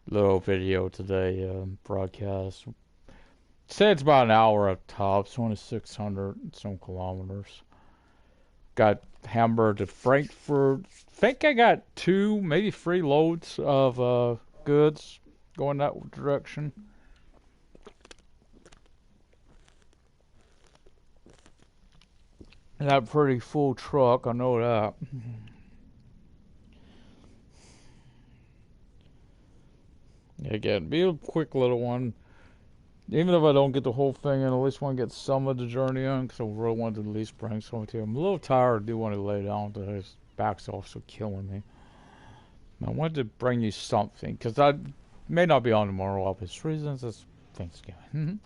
little video today, broadcast. Say it's about an hour up top, 2,600 some kilometers. Got Hamburg to Frankfurt. Think I got two, maybe three loads of goods going that direction. That pretty full truck, I know that. Again, be a quick little one. Even if I don't get the whole thing in, at least want to get some of the journey in, because I really want to at least bring something to you. I'm a little tired. I do want to lay down today. His back's also killing me. I wanted to bring you something, because I may not be on tomorrow, obvious reasons. It's Thanksgiving.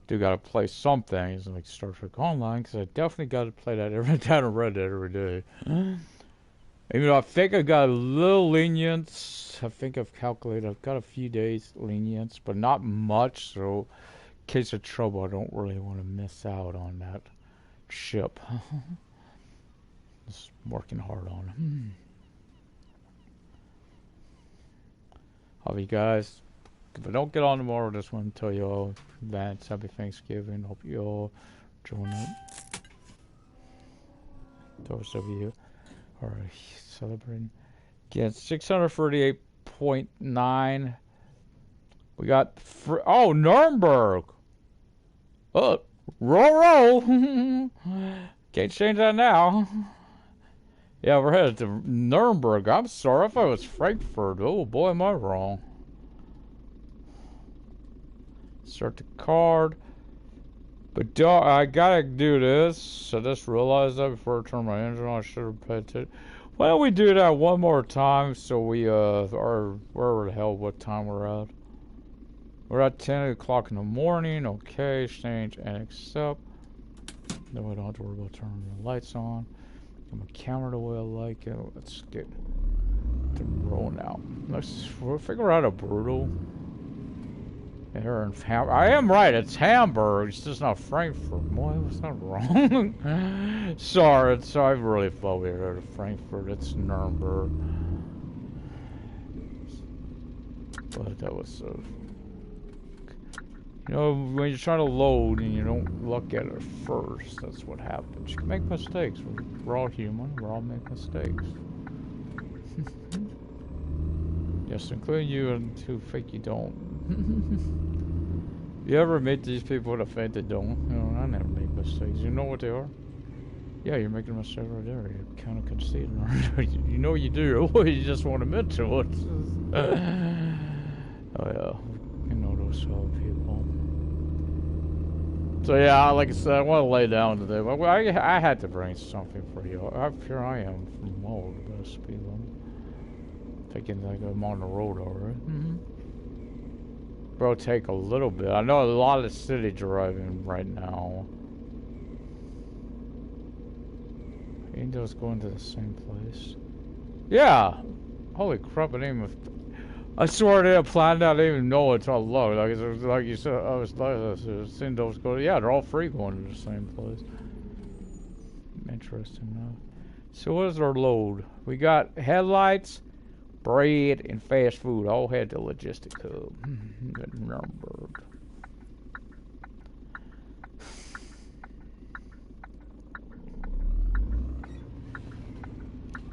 Do got to play some things, like Star Trek Online, because I definitely got to play that every time I read that every day. Even though I think I got a little lenience, I think I've calculated I've got a few days lenience, but not much, so in case of trouble, I don't really want to miss out on that ship. Just working hard on it. Hope you guys, if I don't get on tomorrow, I just want to tell you all advance happy Thanksgiving. Hope you all join up. Those of you are celebrating. Again, 638.9. We got Nuremberg. Oh, roll. Can't change that now. Yeah, we're headed to Nuremberg. I'm sorry, I thought it was Frankfurt. Oh boy, am I wrong. Start the card. But I gotta do this. I just realized that before I turn my engine on. I should have paid attention. Why don't we do that one more time so we are wherever the hell what time we're at. We're at 10 o'clock in the morning. Okay, change and accept. Then we don't have to worry about turning the lights on. Get my camera the way I like it. Let's get the roll now. We'll figure out a brutal. Here in I am right, it's Hamburg, it's just not Frankfurt. Boy, was not wrong. Sorry, I really thought we were at Frankfurt, it's Nuremberg. But that was you know, when you're trying to load and you don't look at it first, that's what happens. You can make mistakes. We're all human, we all make mistakes. Yes, including you and who think you don't. You ever meet these people that think they don't? You know, I never make mistakes. You know what they are? Yeah, you're making a mistake right there. You kind of concede. You know you do. You just won't admit to it. Oh yeah, you know those sort of people. So yeah, like I said, I want to lay down today. Well, I had to bring something for you. Here I am from all the best people. Thinking like I'm on the road already. Bro, take a little bit. I know a lot of city driving right now. Ain't those going to the same place? Yeah. Holy crap! I didn't even. I swear they had planned out. I didn't even know it's all low. Like you said, I was seeing those go. Yeah, they're all three going to the same place. Interesting enough. So what is our load? We got headlights, bread, and fast food. All head to Logistic Hub. Nuremberg.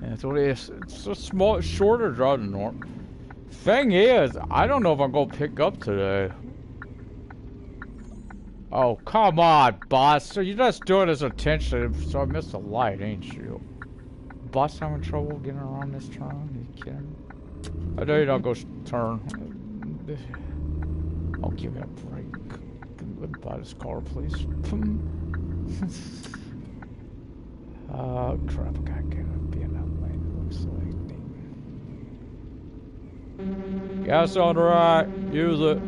And that's what it is. It's a small, shorter drive than normal. Thing is, I don't know if I'm gonna pick up today. Oh, come on, boss. So you're just doing this intentionally, so I missed a light, ain't you? Boss having trouble getting around this turn? Are you kidding me? I know you don't go turn. Oh, give me a break. Let me buy this car, please. Oh, crap. I gotta be in that lane, it looks like. Gas on the right. Use it.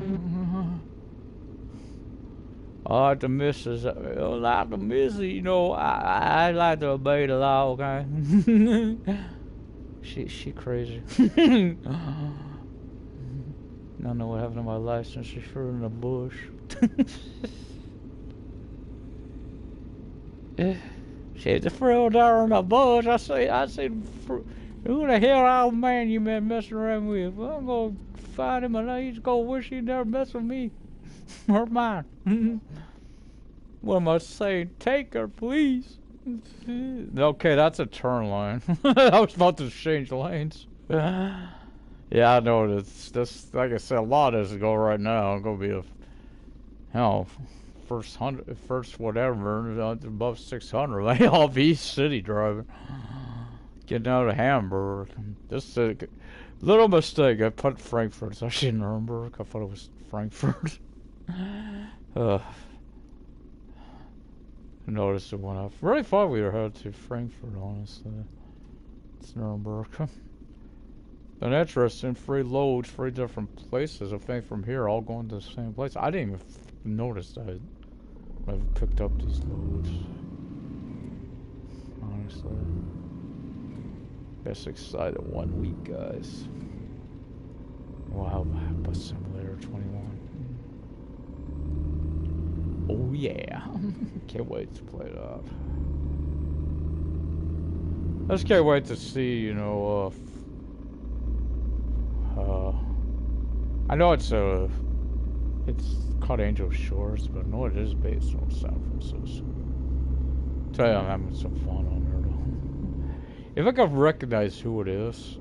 I like the missus. I like the missus, you know. I like to obey the law, okay? She crazy. I don't know what happened to my license. She threw it in the bush. She just threw it there in the bush. I see. Who the hell, old man, you been messing around with? Well, I'm gonna find him and he's gonna wish he never messed with me. Or mine. What am I saying? Take her, please. Okay, that's a turn lane. I was about to change lanes. Yeah, I know this. Like I said, a lot of this go right now. I'm gonna be a hell first whatever above 600. I'll be city driving. Getting out of Hamburg. This little mistake. I put Frankfurt. It's actually Nuremberg. I thought it was Frankfurt. Noticed it went up. Really thought we were headed to Frankfurt, honestly. It's Nuremberg. Been interesting. 3 loads, 3 different places. I think from here, all going to the same place. I didn't even notice that I've picked up these loads. Honestly. Best excited 1 week, guys. Wow, Bus Simulator 21. Oh yeah. Can't wait to play it out. I just can't wait to see, you know, I know it's called Angel Shores, but I know it is based on San Francisco. Tell you, I'm having some fun on there though. If I can recognize who it is,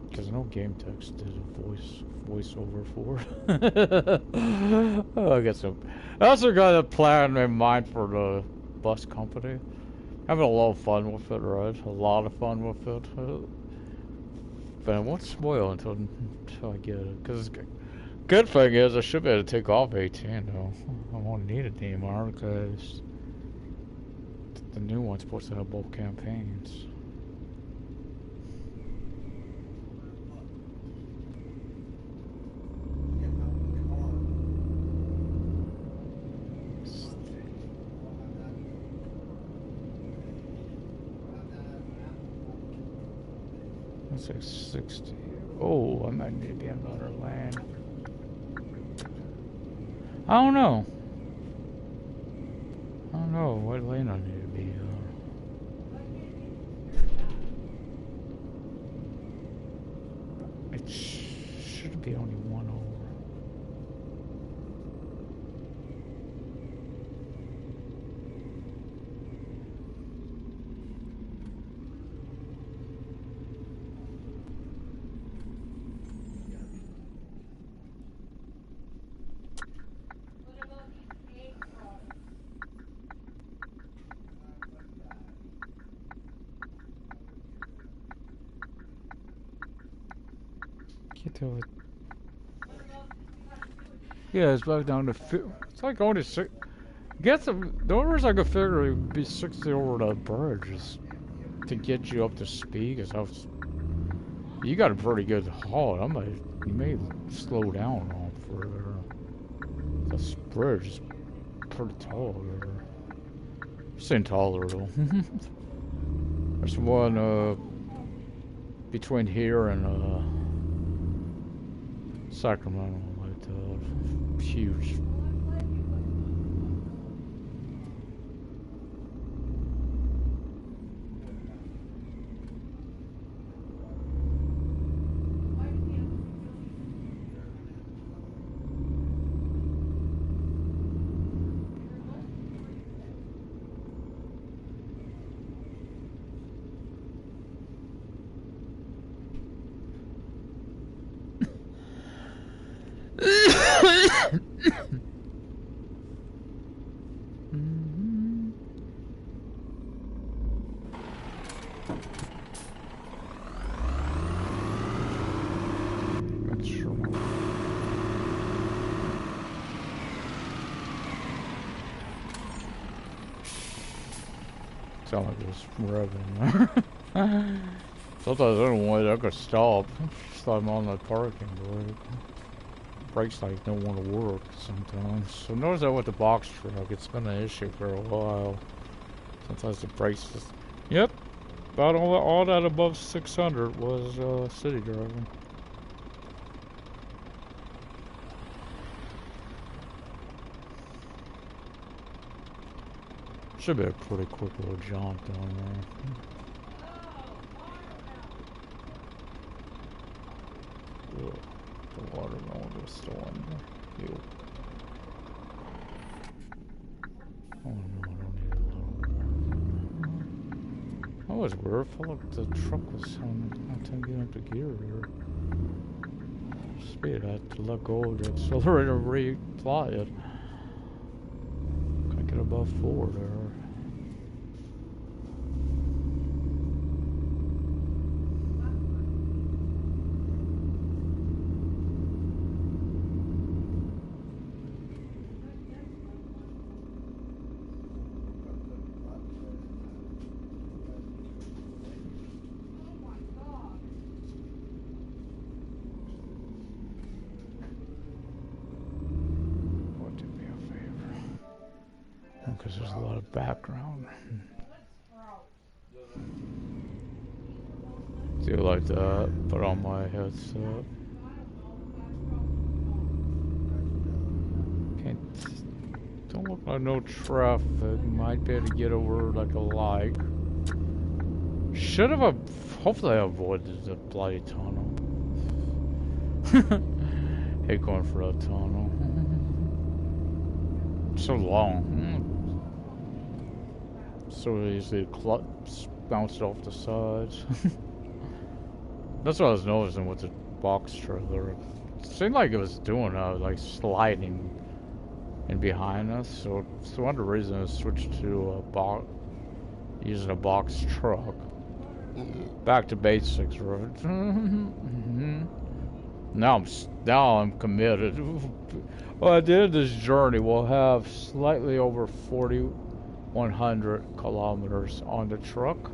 because I know Game Text did a voiceover for it. Oh, I got some. I also got a plan in mind for the bus company. Having a lot of fun with it, right? A lot of fun with it. But I won't spoil until I get it. Because good thing is I should be able to take off 18 though. I won't need a DMR because the new one's supposed to have both campaigns. That's like 60. Oh, I might need to be in another lane. I don't know. What lane I need to be on. It should be only one over. Can't tell it. Yeah, it's back down to. It's like only 6. Get some. The only reason I could figure it would be 60 over the bridge is to get you up to speed. Cause you got a pretty good haul. You may slow down on further. This bridge is pretty tall. It's intolerable. There's one between here and Sacramento, like huge. Sound like it was revving. Sometimes I don't want it, I could stop. Just like I'm on the parking brake. Brakes like don't want to work sometimes. So notice that with the box truck, it's been an issue for a while. Sometimes the brakes just. Yep. About all that above 600 was city driving. Should be a pretty quick little jaunt down there. Ugh, the water wonder what's still in there. Ew. Oh no, I don't need a little more. That was weird. I felt like the truck was sounding not time getting up to gear here. Speed, I had to let go of the accelerator and re-fly it. Can't get above 4 there. Because there's a lot of background. Do you like that? Put on my headset. Don't look like no traffic. Might be able to get over like a light. Should have. Hopefully, I avoided the bloody tunnel. Hate going for a tunnel. So long. So easy to bounce off the sides. That's what I was noticing with the box trailer. It seemed like it was doing like sliding in behind us. So it's one of the reasons I switched to using a box truck. Back to basics, right? Now I'm committed. Well, at the end of this journey, we'll have slightly over 4,100 kilometers on the truck.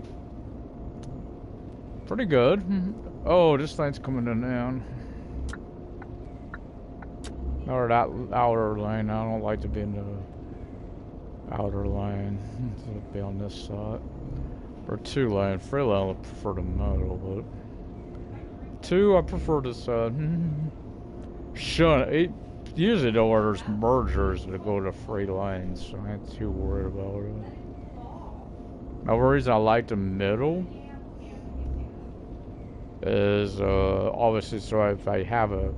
Pretty good. Oh, this lane's coming in now. Or that outer lane. I don't like to be in the outer lane. So be on this side. Or 2 lane. 3 lane I prefer the middle, but 2 I prefer this side. Usually though there's mergers that go to 3 lanes, so I ain't too worried about it. Now the reason I like the middle is obviously so if I have a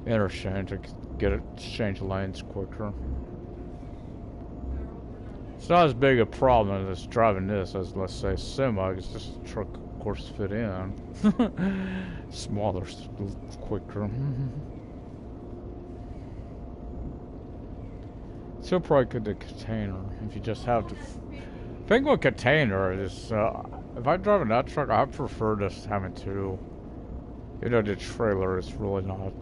interchange, I can get it change lanes quicker. It's not as big a problem as driving this as, let's say, semi, because this truck, of course, fit in. Smaller, quicker. Still probably could the container if you just have to. Thing with container is, if I'm driving that truck, I prefer just having 2. You know, the trailer is really not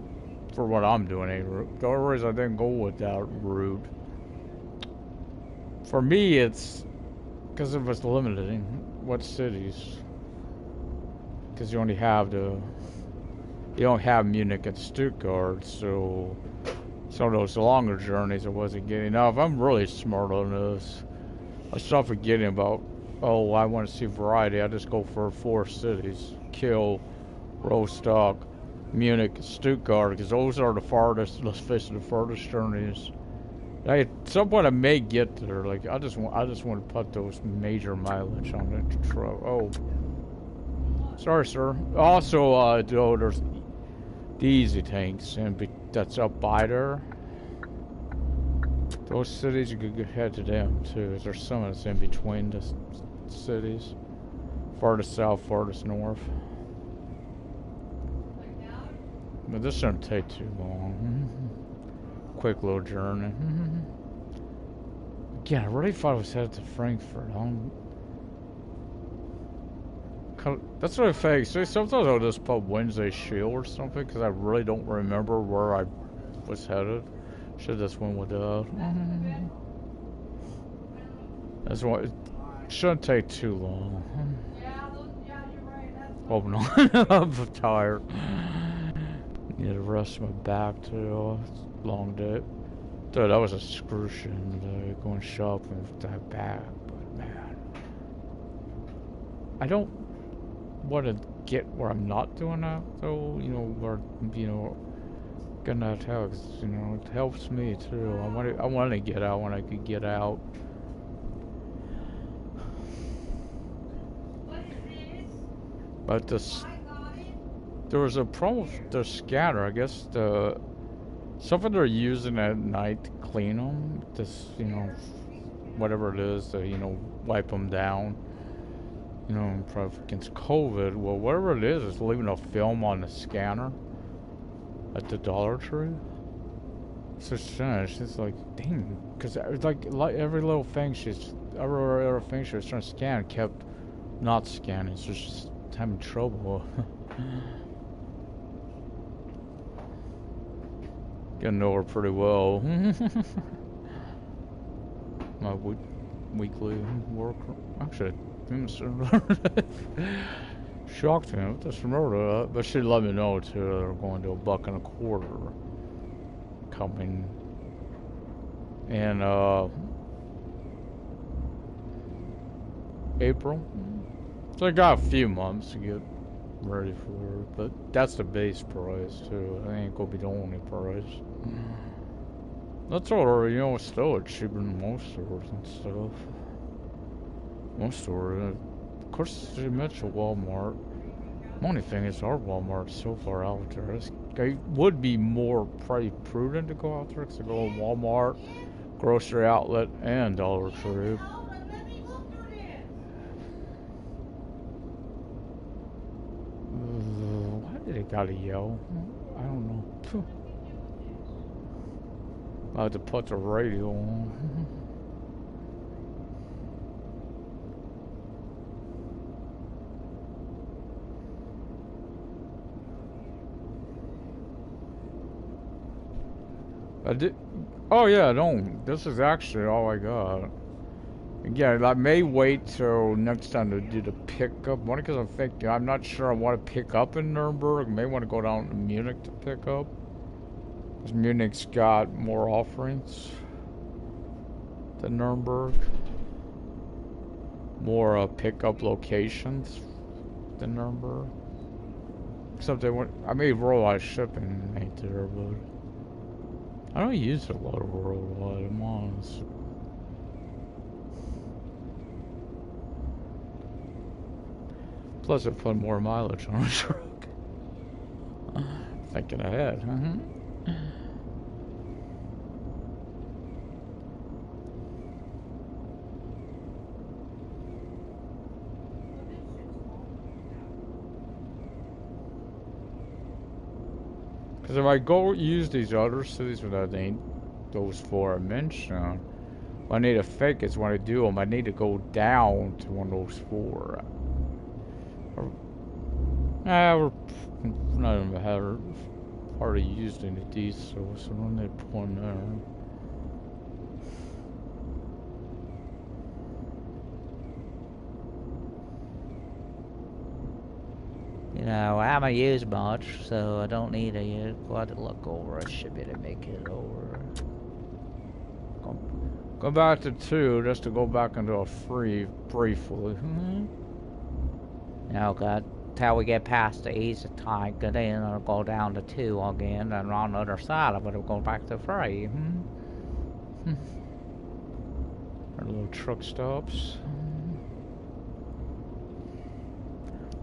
for what I'm doing. The only reason I didn't go with that route. For me, it's because it was limiting. What cities? Because you don't have Munich and Stuttgart, so some of those longer journeys I wasn't getting. Now, if I'm really smart on this, I start forgetting about, oh, I want to see variety. I just go for 4 cities: Kiel, Rostock, Munich, Stuttgart, because those are the farthest. Let's face it, the farthest journeys. At some point I may get there. Like I just want to put those major mileage on the truck. Oh, sorry, sir. Also, there's the easy tanks, and that's up by there. Those cities you could head to them too. There's some that's in between the cities, farthest south, farthest north. But this shouldn't take too long. Quick little journey. Again, I really thought I was headed to Frankfurt. That's what I think. See, sometimes I'll just put Wednesday Shield or something because I really don't remember where I was headed. Should just went with that. That's why it shouldn't take too long. Oh no, I'm tired. Need to rest my back too. Long day. Dude, that was excruciating today, going shopping with that bag. But man, I don't want to get where I'm not doing that though. You know, where getting that help. You know, it helps me too. I want to get out when I could get out. But there was a problem with the scanner. I guess Something they're using at night to clean them. This, you know, whatever it is to, you know, wipe them down. You know, probably against COVID. Well, whatever it is leaving a film on the scanner at the Dollar Tree. So she's like, dang, because like every little thing every little thing she was trying to scan kept not scanning, so she's just having trouble. Getting to know her pretty well. My weekly work. Actually, shocked me. I just remember that, but she let me know too. They're going to $1.25 coming in April. So I got a few months to get ready for it, but that's the base price too. I ain't gonna be the only price. That's already, you know, still cheaper than most stores and stuff. Most stores, of course, you mentioned Walmart. The only thing is our Walmart's so far out there. It would be more probably prudent to go out there because to go to Walmart, grocery outlet, and Dollar Tree. Why did it gotta yell? I don't know. I had to put the radio on. I did. Oh yeah, no. This is actually all I got. Yeah, I may wait till next time to do the pickup. One, because I'm not sure I want to pick up in Nuremberg. I may want to go down to Munich to pick up. Because Munich's got more offerings than Nuremberg. More pickup locations than Nuremberg. Except they want. I may realize shipping ain't there, but I don't use a lot of worldwide. I'm honest. Plus, I put more mileage on the truck. Thinking ahead. Because if I go use these other cities without those four I mentioned, what I need to fake is when I do them, I need to go down to one of those four. We're not even hardly used any of these, so don't need to put one there. You know, I haven't used much, so I don't need to go out to look over. I should be able to make it over. Go back to 2, just to go back into a free briefly. Now, God, till we get past the easy tank, and then I'll go down to 2 again, and on the other side of it, I'll go back to 3. Our little truck stops.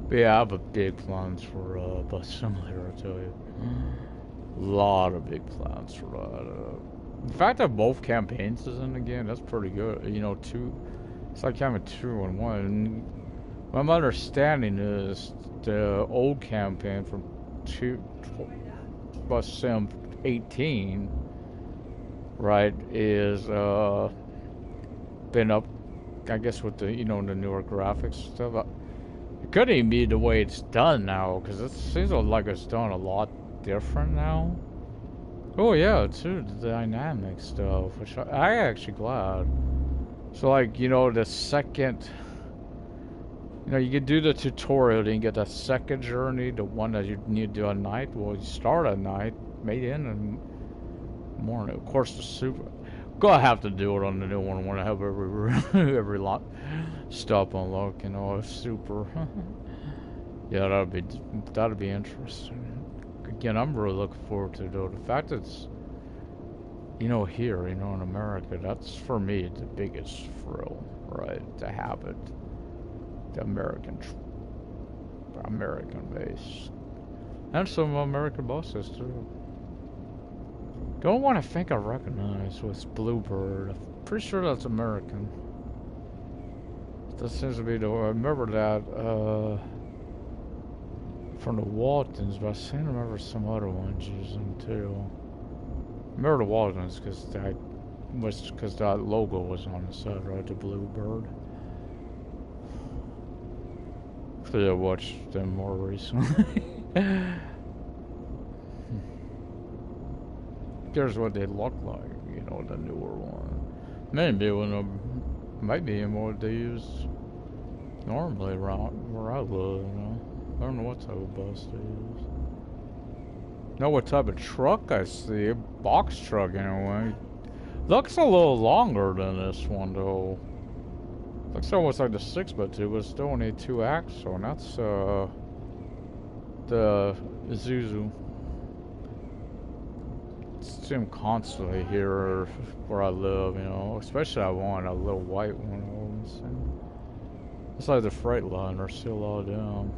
But yeah, I have a big plans for Bus Simulator, I tell you. A lot of big plans for that. The fact that both campaigns is in the game, that's pretty good. You know, it's like having 2 in 1. My understanding is the old campaign from Bus Sim 18, right, is been up, I guess, with the, you know, the newer graphics stuff. It couldn't even be the way it's done now, because it seems like it's done a lot different now. Oh yeah, too, the dynamic stuff, which I actually glad. So like, you know, the second, you know, you could do the tutorial, then you get the second journey, the one that you need to do at night. Well, you start at night, made in the morning. Of course, the super. Gonna have to do it on the new one when I have every lot stop unlock. You know, super. Yeah, that'd be interesting. Again, I'm really looking forward to it, though. The fact that it's, you know, here, you know, in America, that's for me the biggest thrill, right? To have it, the American base, and some American buses too. The only one I think I recognized was Bluebird. I'm pretty sure that's American. That seems to be the. I remember that from the Waltons, but I seem to remember some other ones using too. I remember the Waltons because that logo was on the side, right? The Bluebird. I watched them more recently. Here's what they look like, you know, the newer one. Maybe one of them might be in what they use normally around where I live, you know. I don't know what type of bus they use. Know what type of truck I see? A box truck anyway. Looks a little longer than this one though. Looks almost like the 6x2, but it's still only 2 axle, and that's the Isuzu. See them constantly here where I live, you know. Especially I want a little white one. It's like the Freightliner, see a lot of them.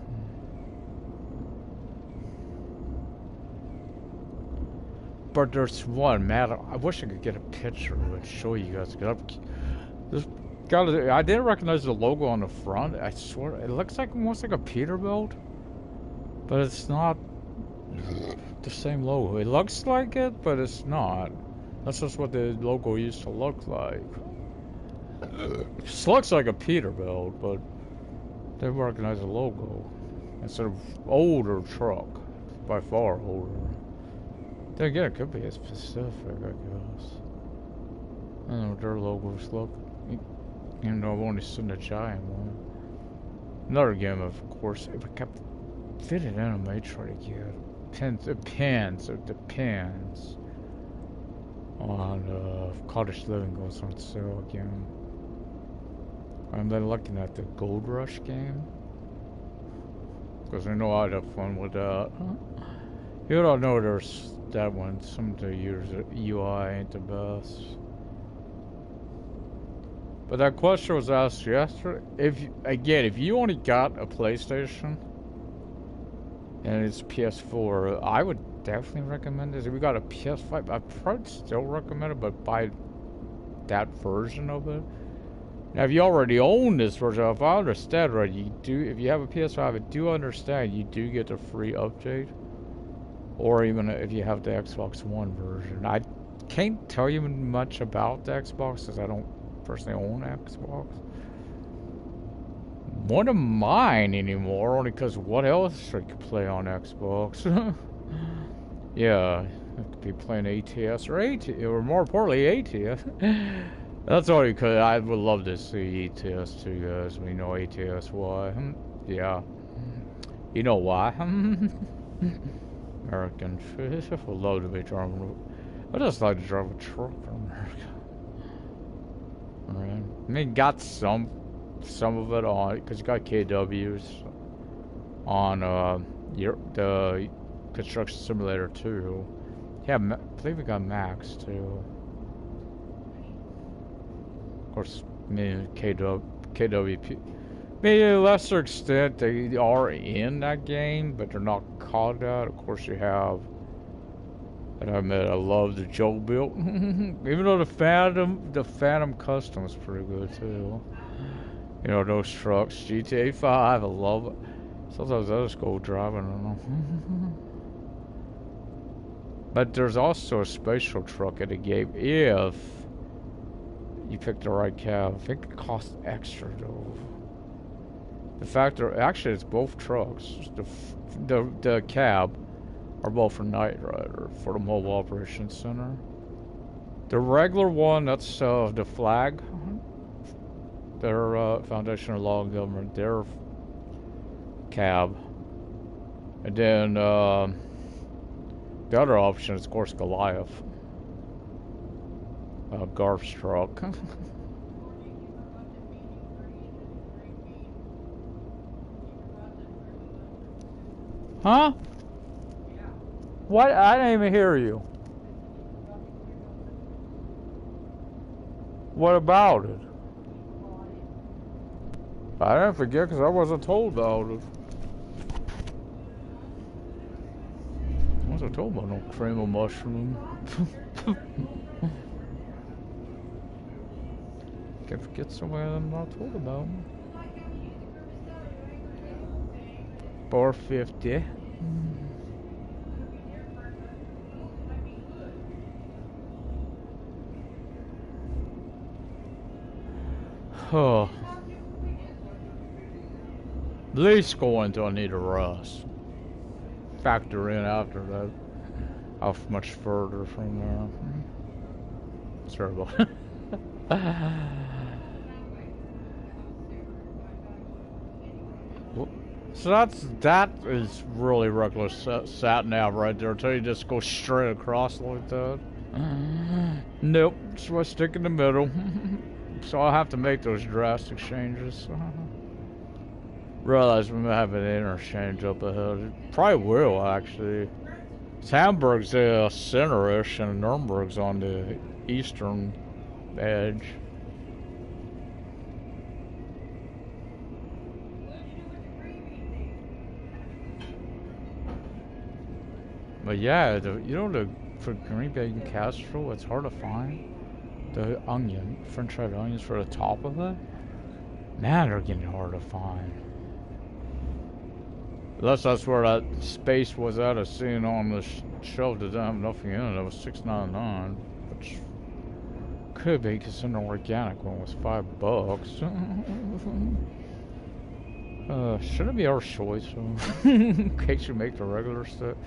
But there's one, man. I wish I could get a picture and show you guys. I didn't recognize the logo on the front. I swear, it looks like almost like a Peterbilt, but it's not the same logo. It looks like it, but it's not. That's just what the logo used to look like. It just looks like a Peterbilt, but they recognize the logo. It's an older truck, by far older. Then again, it could be a Pacific, I guess. I don't know what their logos look. Even though I've only seen the giant one. Another game, of course, if I kept fitting in, I might try to get it depends on Cottage Living goes on sale again. I'm then looking at the Gold Rush game because I know I'd have fun with that. You don't know there's that one. Some of the UI ain't the best. But that question was asked yesterday. If you only got a PlayStation and it's PS4, I would definitely recommend this. If you got a PS5, I'd probably still recommend it, but buy that version of it. Now, if you already own this version, if I understand right, you do. If you have a PS5, I do understand you do get a free update, or even if you have the Xbox One version. I can't tell you much about the Xbox because I don't personally own Xbox. One of mine anymore, only because what else I could play on Xbox? Yeah, I could be playing ATS or more importantly ATS. That's only because I would love to see ATS too, guys. We know ATS why? Yeah, you know why? American fish. I would love to be driving. I just like to drive a truck for America. Alright. I mean, got some of it on because you got KWs on the Construction Simulator 2. Yeah, I believe we got Max too. Of course, me KWP. Maybe to a lesser extent they are in that game, but they're not called that. Of course, you have. And I admit, I love the Joe built. Even though the Phantom Custom is pretty good too. You know, those trucks, GTA 5, I love it. Sometimes I just go driving, I don't know. But there's also a special truck in the game if you pick the right cab. I think it costs extra though. The fact that actually it's both trucks. The cab are both for Knight Rider for the Mobile Operations Center. The regular one, that's the Flag. Their Foundation of Law and Government, their cab. And then the other option is, of course, Goliath. Garf's truck. Huh? What? I didn't even hear you. What about it? I didn't forget because I wasn't told about it. What's I told about no cream of mushroom? Can't forget somewhere I'm not told about. 450. Oh. At least going till I need a rest. Factor in after that how much further from there. Sorry about it. So that is really reckless sat nav right there until you just go straight across like that. Nope, so I stick in the middle. So I'll have to make those drastic changes. Realize we might have an interchange up ahead. It probably will actually. Hamburg's the center-ish and Nuremberg's on the eastern edge. But yeah, for green bacon casserole, it's hard to find. The onion, French fried onions for the top of it. Man, they're getting hard to find. Unless that's where that space was at. I seen on the shelf that didn't have nothing in it. It was $6.99, which could be because the organic one was $5. Should it be our choice? In case you make the regular stuff,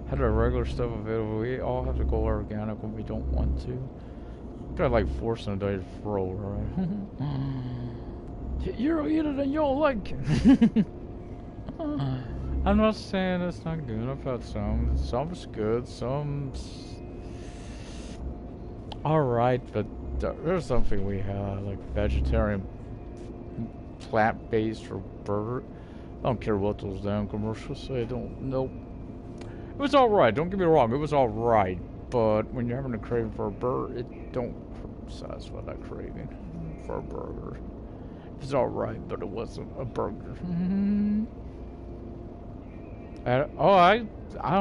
have the regular stuff available. We all have to go organic when we don't want to. Got like forcing a day to throw, right? You don't eat it and you don't like it. I'm not saying it's not good. I've had some. Some's good. Some's alright, but there's something we have, like vegetarian, plant-based, or burger. I don't care what those damn commercials say. Nope. It was alright. Don't get me wrong. It was alright. But when you're having a craving for a burger, it don't satisfy that craving for a burger. It was alright, but it wasn't a burger. I don't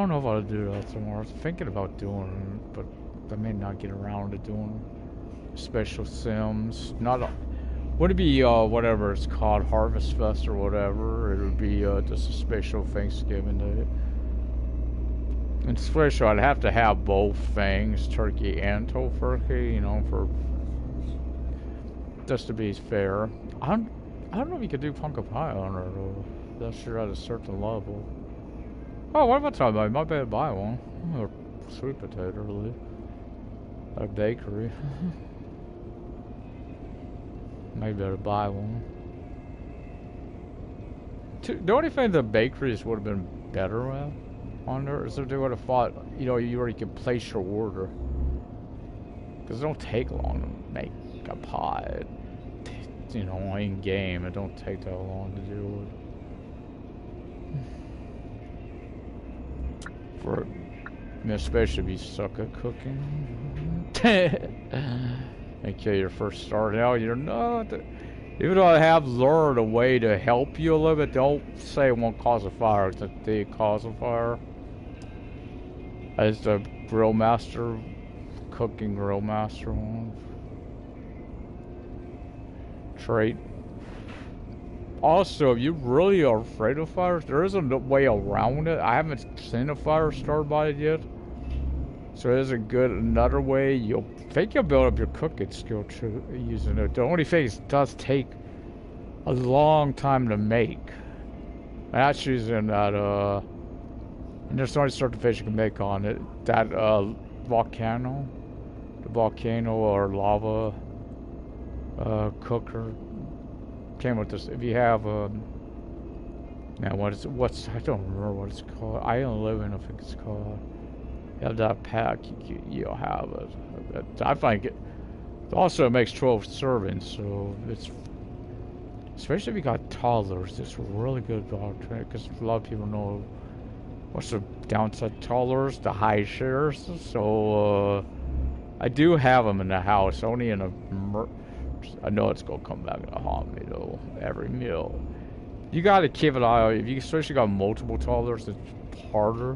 know if I'll do that tomorrow. I was thinking about doing it, but I may not get around to doing special sims. Would it be whatever it's called, Harvest Fest or whatever? It would be just a special Thanksgiving day. And special, I'd have to have both things, turkey and tofurkey, you know, for just to be fair. I don't know if you could do pumpkin pie on it, or that's sure at a certain level. Oh, what about talking about? I might be able to buy one. Or sweet potato, really. At a bakery. Maybe better buy one. The only thing the bakeries would have been better with on there is if they would have thought, you know, you already can place your order. Because it don't take long to make a pie. You know, in game, it don't take that long to do it. For me, especially if you suck at cooking. Okay, you're first starting out, you're not. Even though I have learned a way to help you a little bit, don't say it won't cause a fire. It's that they cause a fire. As the grill master, cooking grill master one. Trait. Also, if you really are afraid of fires, there is a way around it. I haven't seen a fire started by it yet. So it is another way. You'll build up your cooking skill too, using it. The only thing is it does take a long time to make. That's using that, and there's only certain fish you can make on it. That, volcano. The volcano or lava, cooker. Came with this. If you have, now I don't remember what it's called. Iron Living, I think it's called. You have that pack, you'll have it. I find it also makes 12 servings, so it's, especially if you got toddlers, it's really good opportunity, because a lot of people know what's the downside toddlers, the high shares. So I do have them in the house, only in a I know it's gonna come back to haunt me though every meal. You gotta keep an eye out. If you especially got multiple toddlers, it's harder.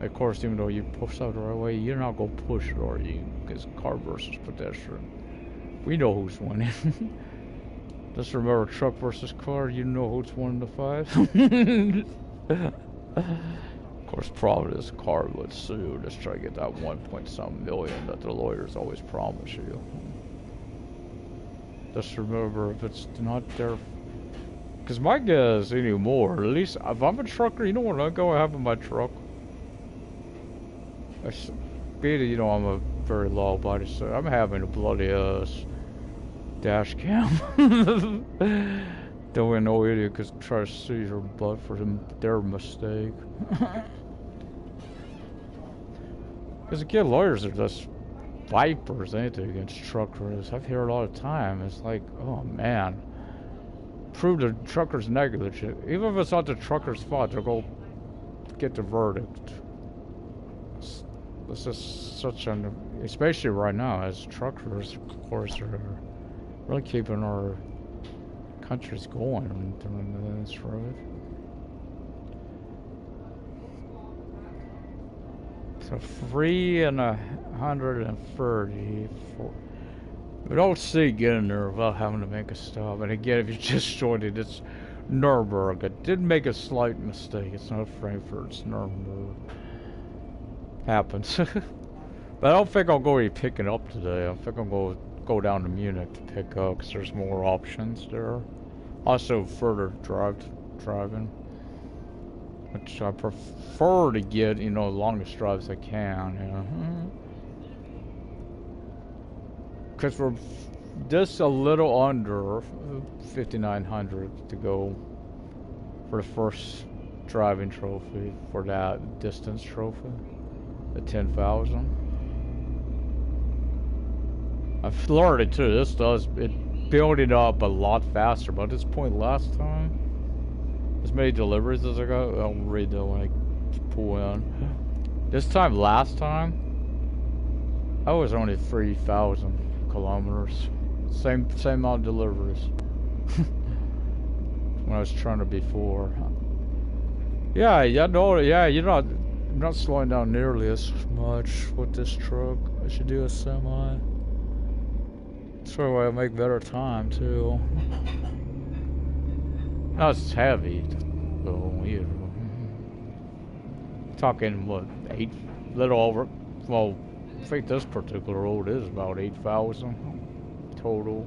Of course, even though you push out the right way, you're not gonna push it, are you? Because car versus pedestrian. We know who's winning. Just remember, truck versus car, you know who's winning the fight. Of course, probably this car would sue. Just try to get that 1.some million that the lawyers always promise you. Just remember, if it's not there, because my guess anymore, at least if I'm a trucker, you know what I go have in my truck? You know, I'm a very low body, so I'm having a bloody ass dash cam. Don't want no idiot because try to seize your butt for their mistake. Because again, lawyers are just vipers, ain't they, against truckers? I've heard it all the time. It's like, oh man, prove the trucker's negligent. Even if it's not the trucker's fault, they'll go get the verdict. It's just such an, especially right now, as truckers, of course, are really keeping our countries going during this road. So 330. We don't see getting there without having to make a stop. And again, if you just joined it, it's Nuremberg. It did make a slight mistake. It's not Frankfurt, it's Nuremberg. Happens. But I don't think I'll go picking up today. I think I'm going to go down to Munich to pick up because there's more options there. Also, further driving, which I prefer to get, you know, the longest drives I can. Yeah. Because we're just a little under 5,900 to go for the first driving trophy for that distance trophy. The 10,000. I've learned it too. This does it build it up a lot faster. But at this point last time, as many deliveries as I got, I'll read that when I pull in. This time last time, I was only 3,000 kilometers. Same amount of deliveries. When I was trying to before. Yeah, you're not slowing down nearly as much with this truck. I should do a semi. That's the way I make better time too. No, it's heavy. So, you know. Talking what, little over. Well, I think this particular road is about 8,000 total.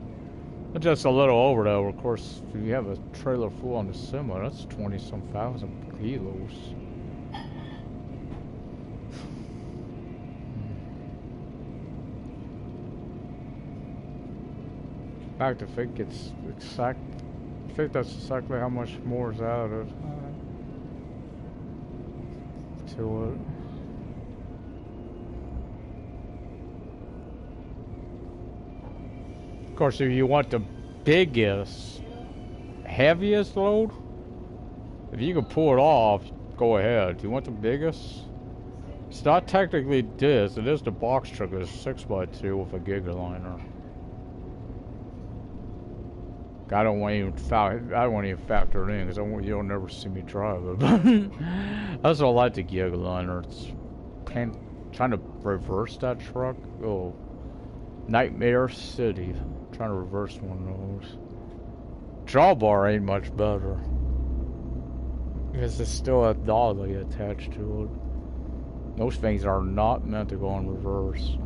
Just a little over that. Of course, if you have a trailer full on the semi, that's 20-some thousand kilos. In fact, I think it's exact. I think that's exactly how much more is added to it. Of course, if you want the biggest, heaviest load, if you can pull it off, go ahead. Do you want the biggest? It's not technically this. It is the box truck. It's 6x2 with a Gigaliner. I don't want to even factor it in because you'll never see me drive it. That's what I like the Gigaliner. It's trying to reverse that truck. Oh, Nightmare City. Trying to reverse one of those. Drawbar ain't much better because there's still a dolly attached to it. Those things are not meant to go in reverse.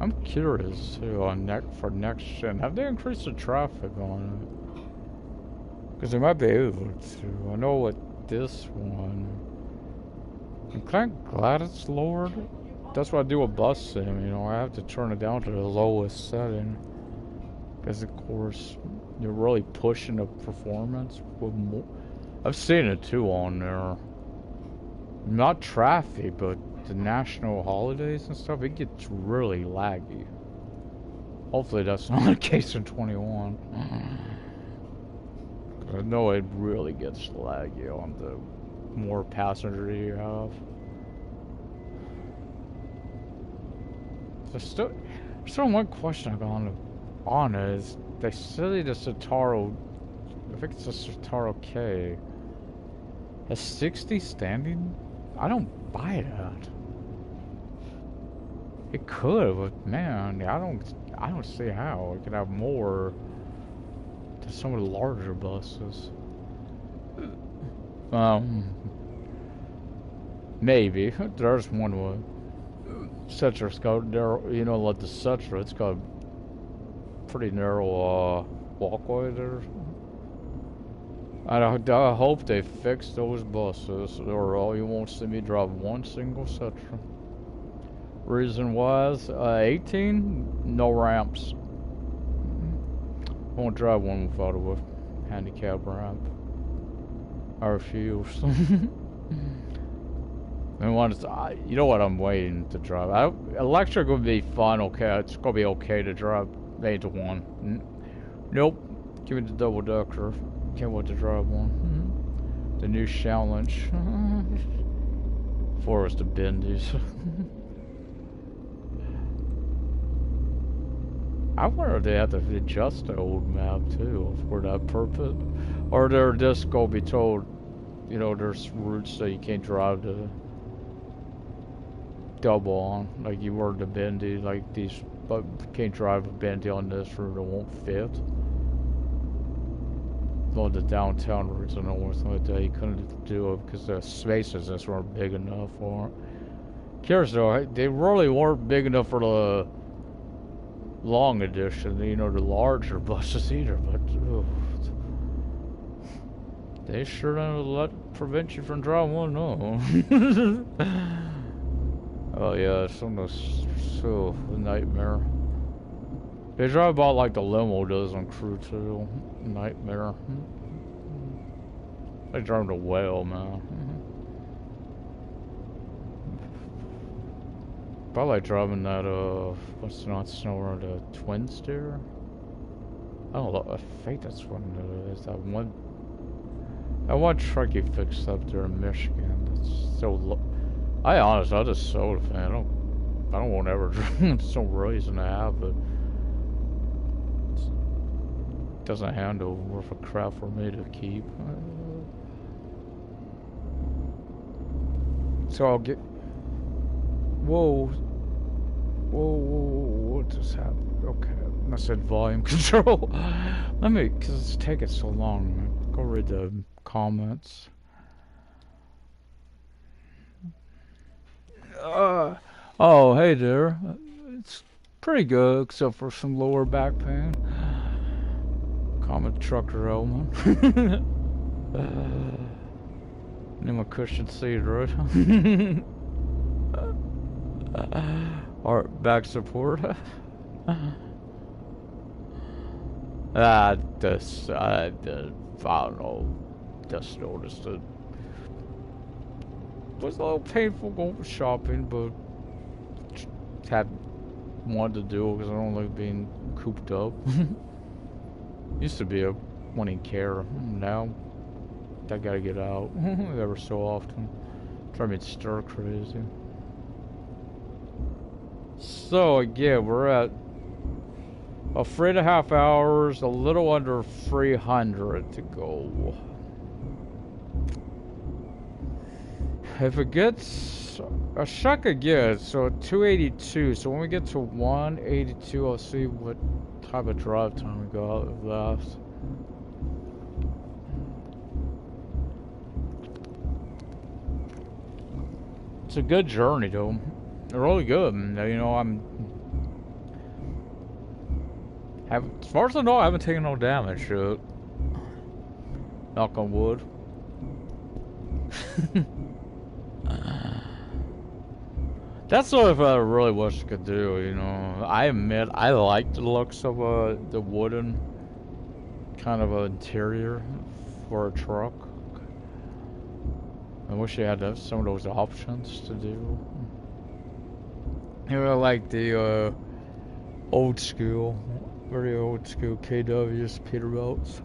I'm curious too on for next gen. Have they increased the traffic on it? Because they might be able to. I know with this one, I'm kind of glad it's lowered. That's what I do with bus sim. You know, I have to turn it down to the lowest setting because, of course, you're really pushing the performance with more. I've seen it too on there. Not traffic, but the national holidays and stuff, it gets really laggy. Hopefully that's not the case in 21. I know it really gets laggy on the more passengers you have. There's still one question I got on is they say the Citaro, I think it's a Citaro K. Has 60 standing? I don't buy that. It could, but man, I don't see how it could have more than some of the larger buses. Maybe there's one with Cetra's got narrow, you know, like the Cetra, it's got a pretty narrow walkway there. I hope they fix those buses, or you won't see me drive one single Cetra. Reason was 18, no ramps. I won't drive one without a handicap ramp. I refuse. I want to, you know what I'm waiting to drive. Electric would be fun, okay. It's gonna be okay to drive 8 to 1. Nope. Give me the double decker. Can't wait to drive one. The new challenge. For us to Bendies. I wonder if they have to adjust the old map too for that purpose. Or they're just gonna be told, you know, there's routes that you can't drive to double on, like you were to Bendy, like these, but can't drive a Bendy on this route, it won't fit. Well, the downtown routes and all like that, you couldn't do it because the spaces just weren't big enough for it. Curious though, they really weren't big enough for the long edition, you know, the larger buses either, but they sure don't prevent you from driving one, no. Oh yeah, it's almost so a nightmare. They drive about like the limo does on Crew 2. Nightmare. They drive the whale, man. Probably like driving that, what's not snower, the twin steer? I don't know, I think that's what it is. That one truck you fixed up there in Michigan, that's so I just sold it, man. I don't want to ever drive. It's no reason to have it. It doesn't handle worth a crap for me to keep. So I'll get. Whoa, what just happened? Okay, I said volume control. Let me, cause it's taking so long. Go read the comments. Oh, hey there. It's pretty good, except for some lower back pain. Common trucker element. Need my cushion seat, right? Or back support. I don't know. Just noticed it. It was a little painful going shopping, but had wanted to do it because I don't like being cooped up. Used to be a wanting care. Now I gotta get out ever so often. Drive me stir crazy. So again, we're at 3.5 hours, a little under 300 to go. If it gets a shock again, so 282. So when we get to 182, I'll see what type of drive time we got left. It's a good journey, though. Really good. You know, as far as I know, I haven't taken no damage to it. Knock on wood. That's what I really wish I could do, you know. I admit, I like the looks of the wooden kind of interior for a truck. I wish you had some of those options to do. You know, like the old school, very old school KWs, Peterbilts.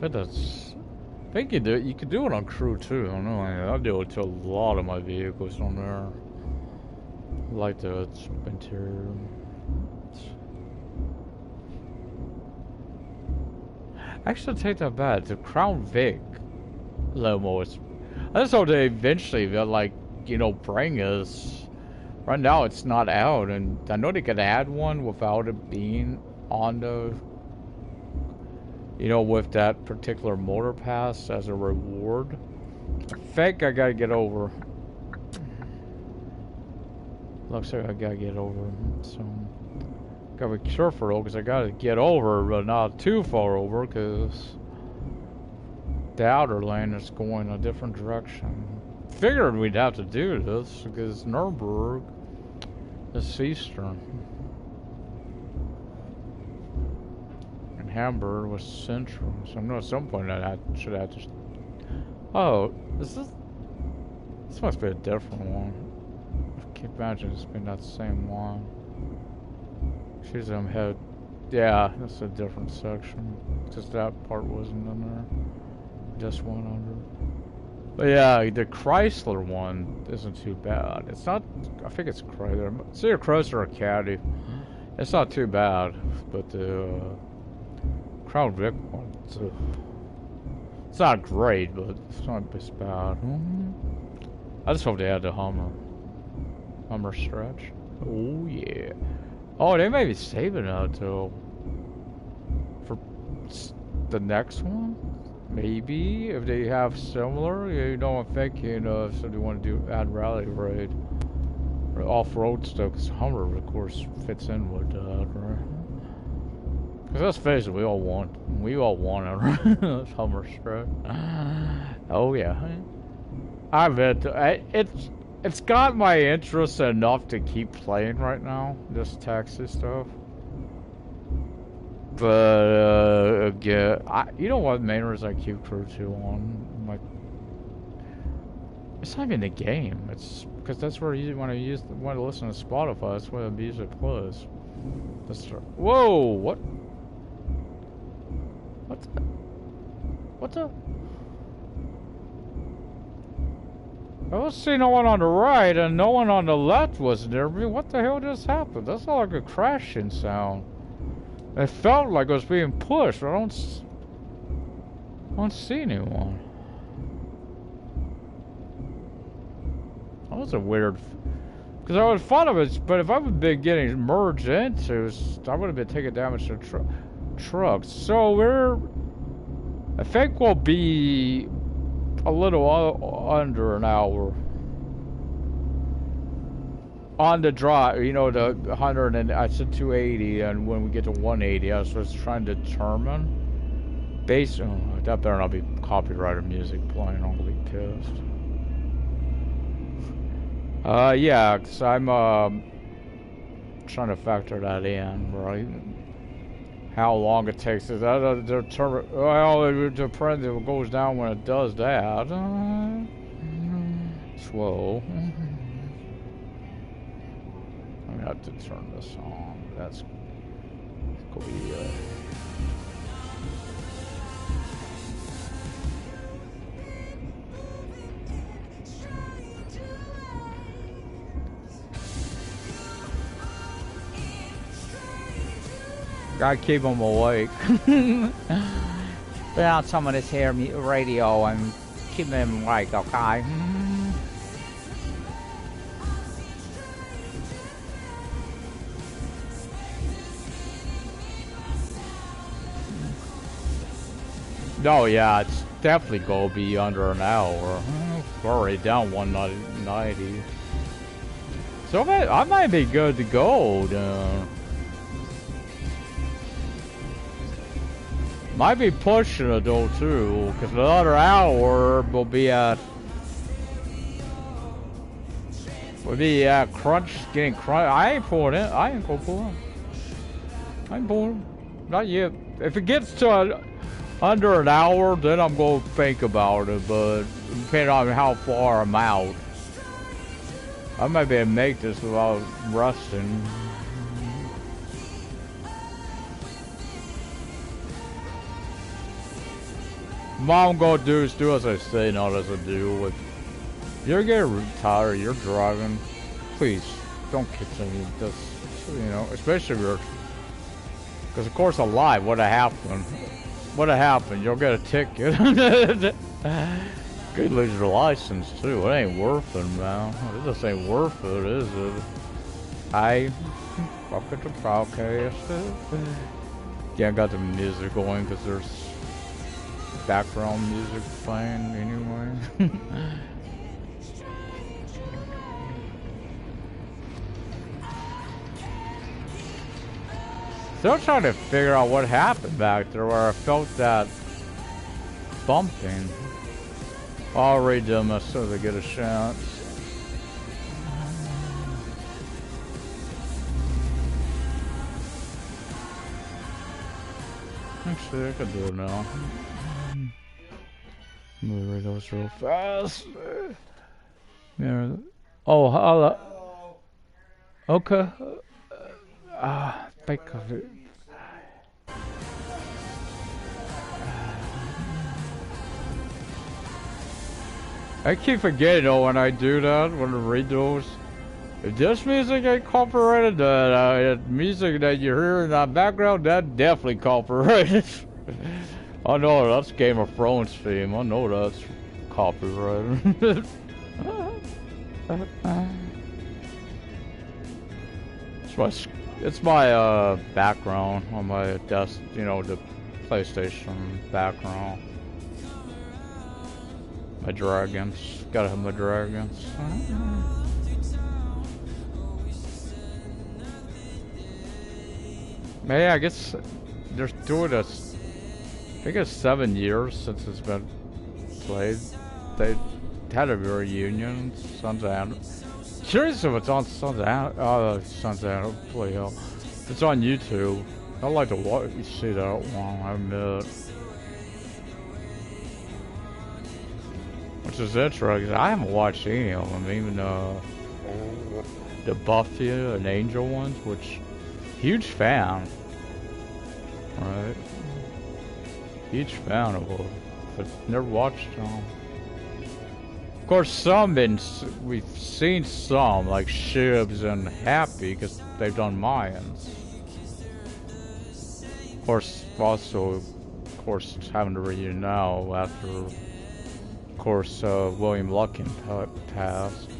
But that's... I think you could do it on crew too. I don't know. I do it to a lot of my vehicles on there. I like the interior. Actually, take that back. The Crown Vic limo is... I just hope they eventually will, like, you know, bring us... Right now it's not out, and I know they could add one without it being on the... You know, with that particular motor pass as a reward. I think I gotta get over. Looks like I gotta get over, so... Gotta be careful though, because I gotta get over, but not too far over, because... The outer lane is going a different direction. Figured we'd have to do this, because Nuremberg is eastern. And Hamburg was central, so I know at some point I should have to... Oh, is this... This must be a different one. I can't imagine it's been that same one. She's head... Yeah, that's a different section. Just that part wasn't in there. Just one under. But yeah, the Chrysler one isn't too bad. It's not... I think it's Chrysler. It's either Chrysler or Caddy. It's not too bad, but the Crown Vic one, it's not great, but it's not as bad. I just hope they add the Hummer stretch. Oh yeah. Oh, they may be saving that too for the next one. Maybe if they have similar, you know, I'm thinking so they want to add rally raid or off-road stuff. Because Hummer, of course, fits in with that, right? Because let's face it, we all want it. Hummer stretch. Oh yeah, I bet it's got my interest enough to keep playing right now. This taxi stuff. But again, you know what main reason I keep Crew 2 on? Like, it's not even the game. It's because that's where you want to listen to Spotify. That's where the music plays. Whoa! What? What the? I was seeing no one on the right and no one on the left was near me. What the hell just happened? That's not like a crashing sound. It felt like I was being pushed. I don't see anyone. That was a weird... Because I was fond of it, but if I would have been getting merged into, I would have been taking damage to trucks. So I think we'll be a little under an hour on the drive, you know, the 100 and I said 280, and when we get to 180, I was trying to determine that better not be copyrighted music playing. I'm gonna be pissed. Yeah, because I'm trying to factor that in, right? How long it takes to determine. Well, it depends if it goes down when it does that. Slow. I'm gonna have to turn this on. That's cool. Gotta keep them awake. Put on some of this here radio and keep them awake, okay? No, yeah, it's definitely gonna be under an hour. We're already down 190. So I might be good to go. Might be pushing it though too, because another hour we'll be at crunch, getting crunch. I ain't pulling it. I ain't gonna pull it. I ain't pulling. Not yet. If it gets to under an hour, then I'm gonna think about it. But depending on how far I'm out, I might be able to make this without rusting. Mom gonna do as I say, not as I do. If you're getting tired, you're driving, please don't continue this. You know, especially if you're, because of course alive, what'd happen? What'd happen? You'll get a ticket. Could lose your license too. It ain't worth it, man. It just ain't worth it, is it? I fuck with the podcast. Yeah, I got the music going because there's background music playing anyway. Still trying to figure out what happened back there where I felt that bumping. I'll read them as soon as I get a chance. Actually, I can do it now. Let me read those real fast. Oh, hello. Okay. Think of it. I keep forgetting though when I do that, when I read those. If this music ain't copyrighted, that music that you hear in that background, that definitely copyrighted. I know that's Game of Thrones theme. I know that's copyrighted. It's my background on my desk, you know, the PlayStation background. My dragons. Gotta have my dragons. Man, I guess they're doing this. I think it's 7 years since it's been played. They had a reunion. Sons of Anarchy. Curious if it's on Sons of Anarchy. Oh, Sons of Anarchy. Play hell. It's on YouTube. I'd like to watch. You see that one? I admit. Which is interesting. I haven't watched any of them, even the Buffy and Angel ones, which huge fan. Right? Huge fan of them, but never watched them. Of course, some we've seen some like Shibs and Happy because they've done Mayans. Of course, also, of course, having to read now after. Of course, William Luckin passed.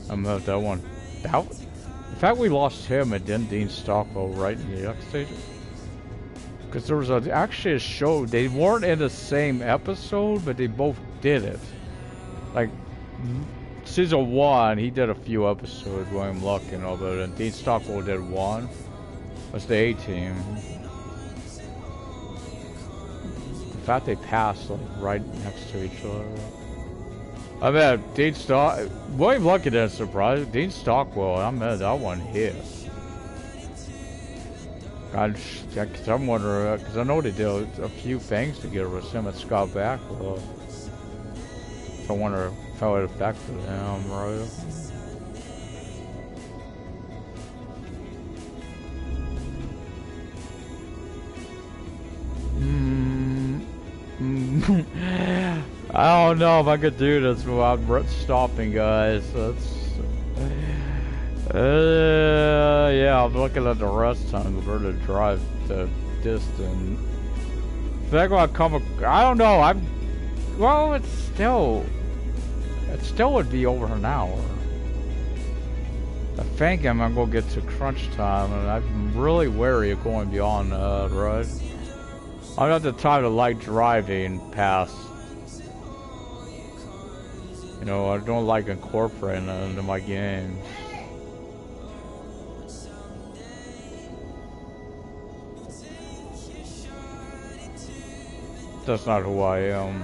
I'm about that one. In fact, we lost him and then Dean Stockwell right in the X stage. Because there was actually a show, they weren't in the same episode, but they both did it. Like, season 1, he did a few episodes, William Luckin of it, and Dean Stockwell did one. That's the A-Team. In fact, they passed like right next to each other. I mean, William Luckin didn't surprise. Dean Stockwell, I mean, that one hit. I'm wondering, because I know they did a few things together with him and Scott Bakula. So I wonder how it affected him, right? I don't know if I could do this without stopping, guys. That's yeah, I'm looking at the rest time. We're to drive the distance. They're gonna come. I don't know. Well, it still would be over an hour. I think I'm gonna get to crunch time, and I'm really wary of going beyond that, right? I don't have the time to like driving past. You know, I don't like incorporating it into my games. That's not who I am.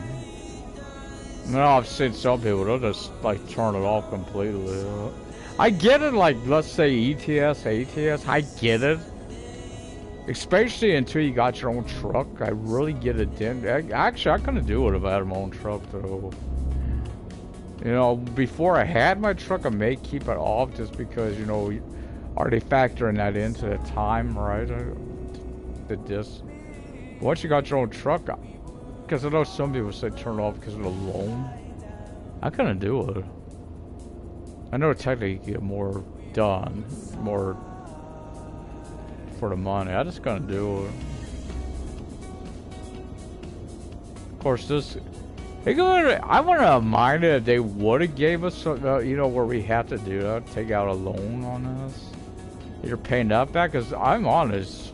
No, I've seen some people, they'll just like turn it off completely. I get it, like, let's say ETS, ATS, I get it. Especially until you got your own truck, I really get it then. Actually, I couldn't do it if I had my own truck, though. You know, before I had my truck, I may keep it off just because, you know, are they factoring that into the time, right? The distance. Once you got your own truck, because I know some people say turn it off because of the loan. I couldn't do it. I know technically you get more done, more for the money. I just couldn't do it. Of course, this. I wouldn't have minded if they would have gave us, you know, where we have to do that, take out a loan on this. You're paying that back, because I'm honest.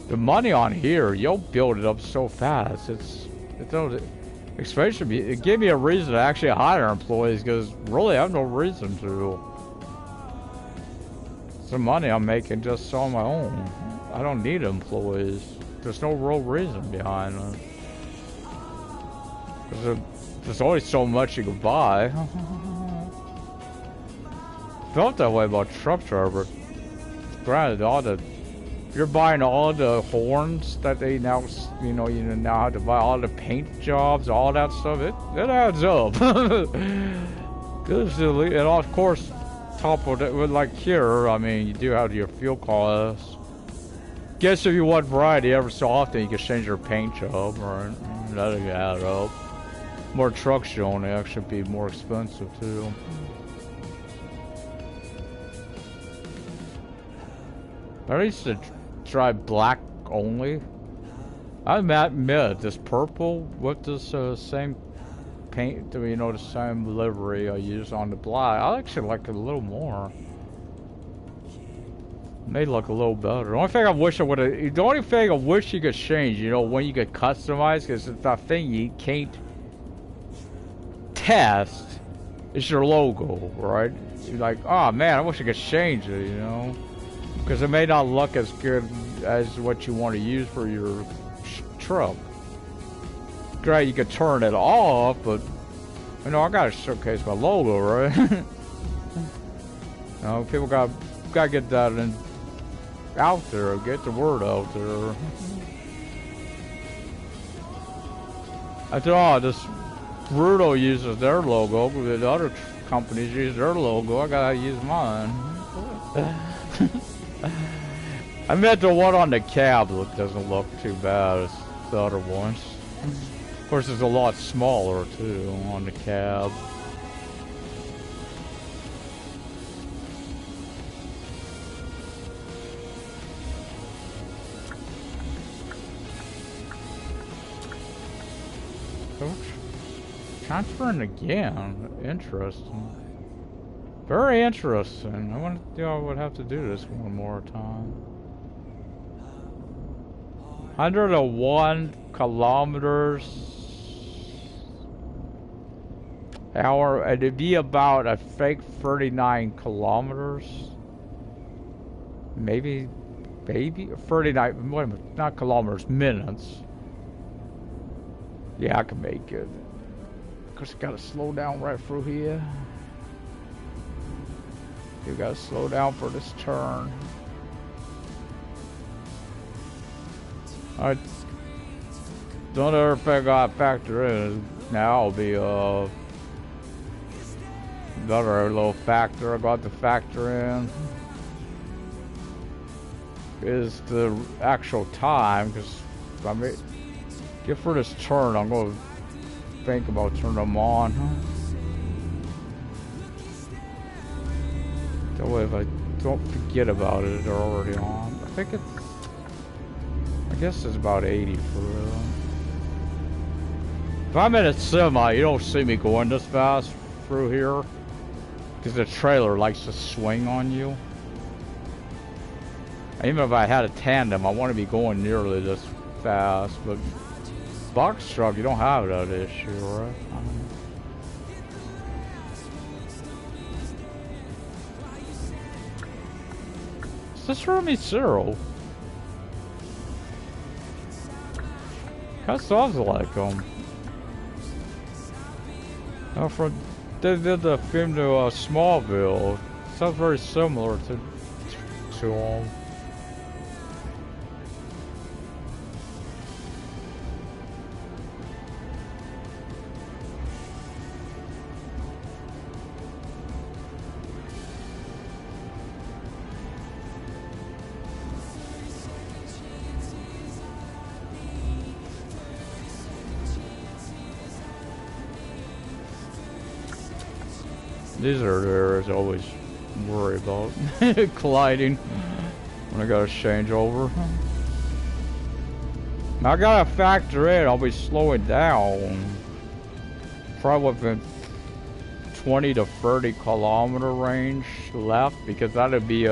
The money on here, you'll build it up so fast. Especially, it gave me a reason to actually hire employees, because really I have no reason to. It's the money I'm making just on my own. I don't need employees. There's no real reason behind it. There's only so much you can buy. Felt that way about truck driver. Granted, you're buying all the horns that they now, you now have to buy all the paint jobs, all that stuff. It adds up. And of course, top of it, like here, I mean, you do have your fuel costs. Guess if you want variety every so often, you can change your paint job, right? That'll add up. More trucks you own, they actually be more expensive too. I used to drive black only. I admit, this purple with this same paint, you know, the same livery I use on the black, I actually like it a little more. May look a little better. The only thing I wish you could change, you know, when you could customize, because it's that thing you can't test is your logo, right? You're like, oh man, I wish I could change it, you know, because it may not look as good as what you want to use for your truck. Great, you could turn it off, but you know, I gotta showcase my logo, right? You know, people gotta get that out there, get the word out there. After all, this Rudo uses their logo, but the other companies use their logo. I gotta use mine. I meant the one on the cab doesn't look too bad as the other ones. Of course, it's a lot smaller too on the cab. Transferring again. Interesting. Very interesting. I would have to do this one more time. 101 kilometers hour. It'd be about a fake 39 kilometers. Maybe 39. Wait a minute, not kilometers, minutes. Yeah, I can make it. Cause you gotta slow down right through here. You gotta slow down for this turn. Alright. The other thing I gotta factor in is now will be another little factor I got to factor in is the actual time, because I mean, for this turn I'm gonna think about turning them on. That way if I don't forget about it, they're already on. I guess it's about 80 for real. If I'm in a semi, you don't see me going this fast through here, because the trailer likes to swing on you. Even if I had a tandem, I want to be going nearly this fast, but box truck, you don't have that issue, right? Is this Remy Zero? That sounds like them. They did the film to Smallville. Sounds very similar to them. These are the areas I always worry about colliding when I gotta change over. Now I gotta factor in, I'll be slowing down. Probably within 20 to 30 kilometer range left, because that'd be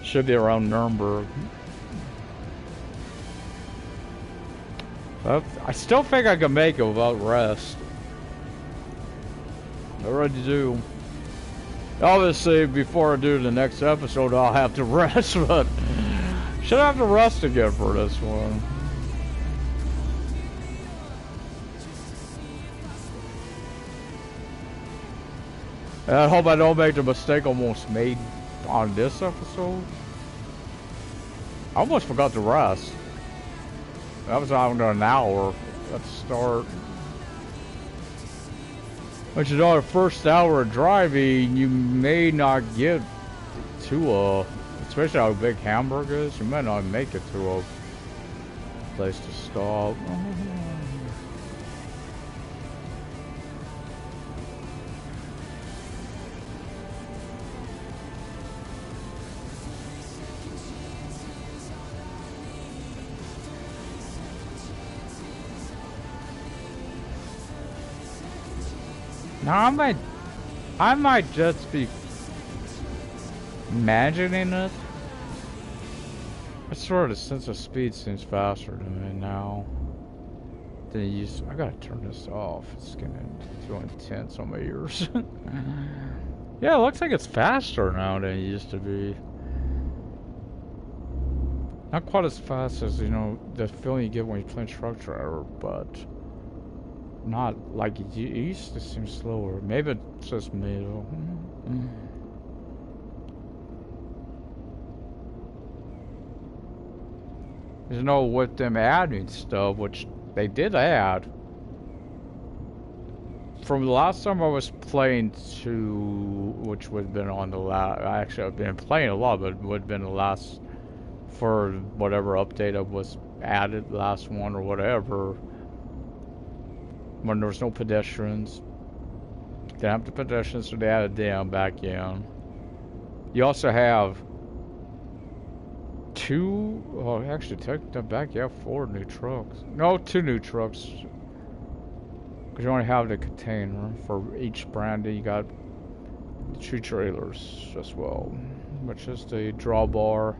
should be around Nuremberg. I still think I can make it without rest. I already do. Obviously, before I do the next episode, I'll have to rest, but should have to rest again for this one. And I hope I don't make the mistake I almost made on this episode. I almost forgot to rest. That was under an hour at the start. But you know, the first hour of driving, you may not get to especially how big Hamburg is, you might not make it to a place to stop. Now I might just be imagining it. I swear the sense of speed seems faster to me now than it used to. I gotta turn this off. It's getting too intense on my ears. Yeah, it looks like it's faster now than it used to be. Not quite as fast as, you know, the feeling you get when you're playing truck driver, but not like it used to seem slower. Maybe it's just me though. You know, with them adding stuff, which they did add. From the last time I was playing to, which would have been on the last, actually I've been playing a lot, but it would have been the last, for whatever update that was added, last one or whatever. When there was no pedestrians. They have the pedestrians, so they added them back in. You also have actually take them back, you have 4 new trucks. No, 2 new trucks. Because you only have the container for each brand. You got 2 trailers as well, which is the drawbar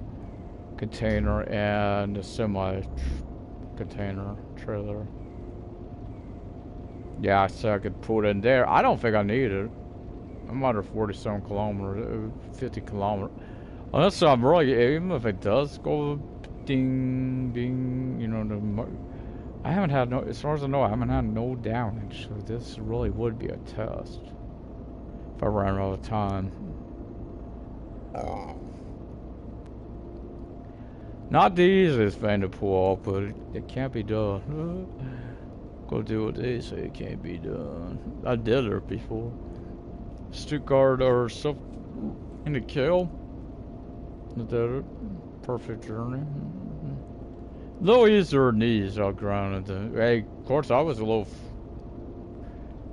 container and the semi container trailer. Yeah, so I could put it in there. I don't think I need it. I'm under 47 kilometers, 50 kilometers. Unless I'm really, even if it does go ding, ding, you know, I haven't had no, as far as I know, I haven't had no damage. So this really would be a test if I ran out of time. Not the easiest thing to pull off, but it can't be done. Go do what they say it can't be done. I did it before. Stuttgart or stuff in the kill. I did it. Perfect journey. A little easier than these out grounded. Hey, of course I was a little.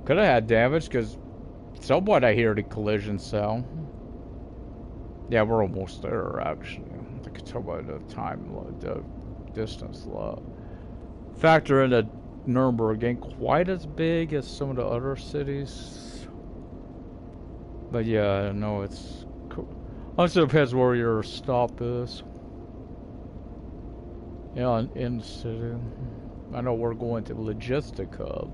Could have had damage because somewhat I hear the collision cell. Yeah, we're almost there actually. I can tell by the time, the distance. Factor in that Nuremberg ain't quite as big as some of the other cities. But yeah, no, it's cool. Also depends where your stop is. Yeah, in the city. I know we're going to Logistic Hub.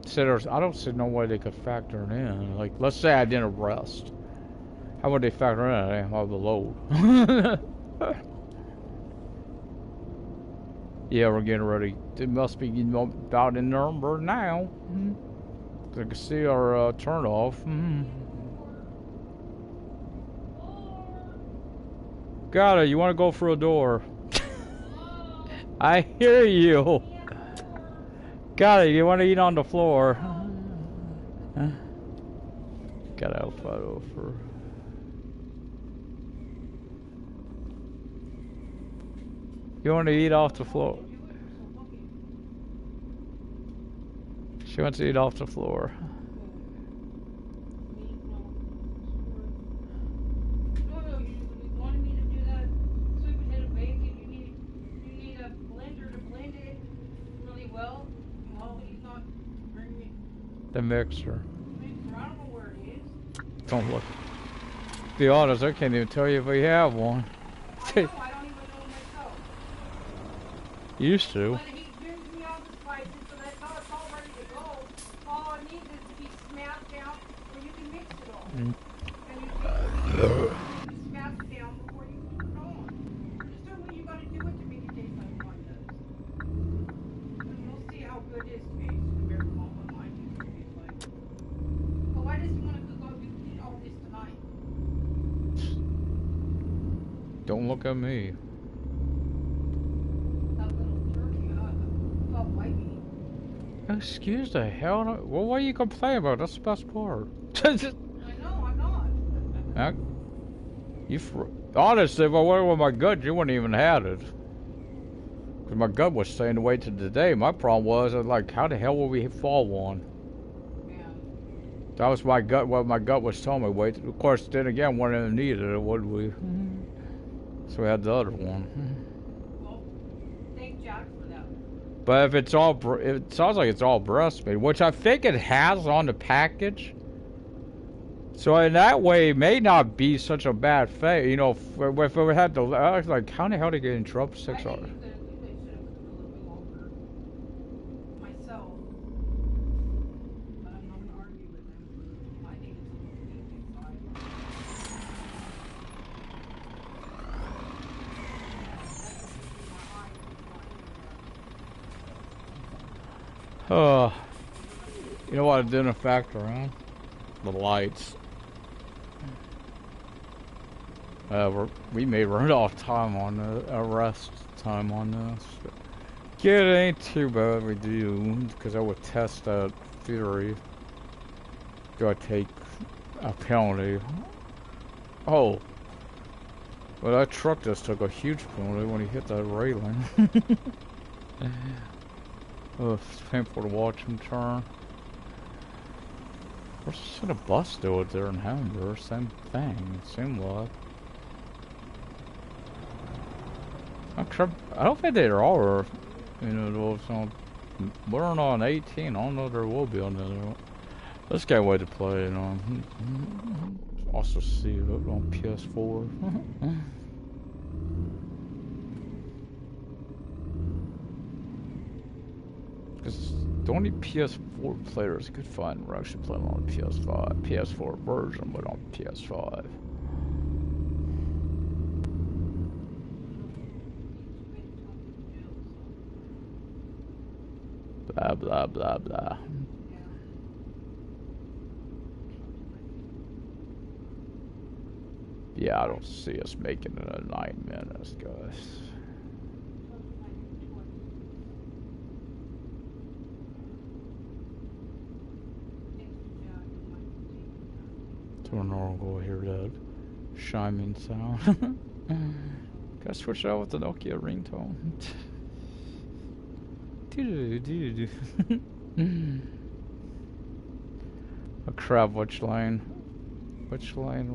So I don't see no way they could factor it in. Like, let's say I didn't rest. How would they factor in? I have the load. Yeah, we're getting ready. It must be, you know, about in Nuremberg now. I can see our turn off. Got it. You want to go for a door? I hear you. Got it. You want to eat on the floor? Got to help out over. You want to eat off the floor? She wants to eat off the floor. The mixer. Don't look. To be honest, I can't even tell you if we have one. I know, I don't even know myself. Used to. But he gives me all the spices, so that's how it's all ready to go. All it needs is to be smashed down, so you can mix it all. And you smash it down before you put it on. There's certain way you gotta do it to make it taste like mine does. And you'll see how good his tastes compared to what mine used to taste like. But why does he want to cook all this tonight? Don't look at me. That little turkey, felt like me. Excuse the hell. Well, what are you complaining about? That's the best part. I know, I'm not. Honestly, if I went with my gut, you wouldn't even had it. Because my gut was saying to wait till today. My problem was, like, how the hell will we fall one? Yeah. That was my gut. What my gut was telling me. Wait. Of course, then again, one of them needed it, would we? So we had the other one. Well, thank Jack for that. But if it's all, it sounds like it's all breast meat, which I think it has on the package. So in that way, it may not be such a bad thing. You know, if it had the, I was like, how the hell did they get in trouble 6 hours? I think they should have cooked a little bit longer. Myself. But I'm not gonna argue with them. I think it's a little bit inside. You know what it didn't factor in? The lights. We may run off time on the rest time on this. Yeah, it ain't too bad we do, because I would test that theory. Do I take a penalty? Oh. Well, that truck just took a huge penalty when he hit that railing. Oh, it's painful to watch him turn. What's should a bus do it there in Hamburg? Same thing, it seemed like. I don't think they're all, you know, we're on 18. I don't know if there will be on the other one. This guy way to play it on. Also see it on PS4. Because the only PS4 players could find were actually playing on PS4 version, but on PS5. Blah, blah, blah, blah. Yeah, I don't see us making it in 9 minutes, guys. Tomorrow we'll hear that chiming sound. Gotta switch it out with the Nokia ringtone. Oh crap, which lane? Which lane?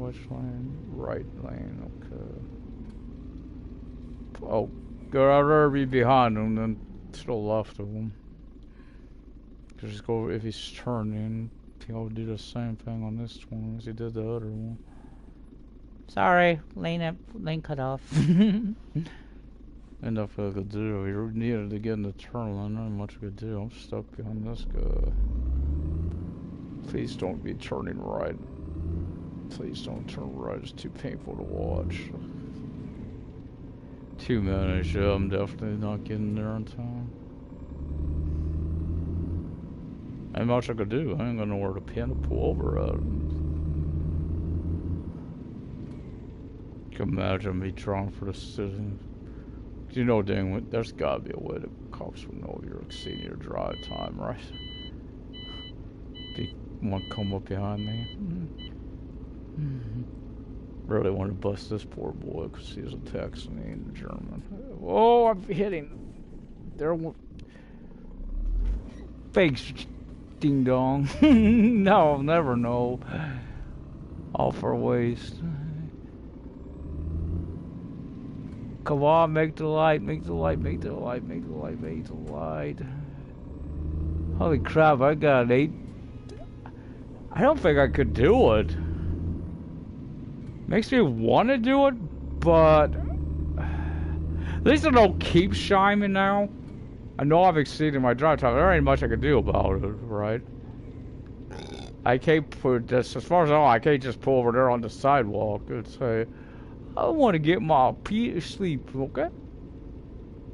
Right lane, okay. Oh, go out there, be behind him, then to the left of him. Just go, if he's turning, he'll do the same thing on this one as he did the other one. Sorry, lane cut off. And that's what I could do. He needed to get in the turn lane. Not much I could do. I'm stuck behind this guy. Please don't be turning right. Please don't turn right. It's too painful to watch. 2 minutes. Yeah, I'm definitely not getting there on time. Ain't much I could do. I ain't gonna know where to pin to pull over at. Can imagine me trying for the citizen. You know, dang, there's gotta be a way that cops will know you're exceeding your drive time, right? If one come up behind me. Really want to bust this poor boy because he was texting me in German. Oh, I'm hitting. There. Big Ding dong. No, I'll never know. All for waste. Come on, make the light, make the light, make the light, make the light, make the light. Holy crap, I got an 8. I don't think I could do it. Makes me want to do it, but at least I don't keep shining now. I know I've exceeded my drive time. There ain't much I can do about it, right? I can't put this, as far as I know, I can't just pull over there on the sidewalk and say, I want to get my sleep, okay?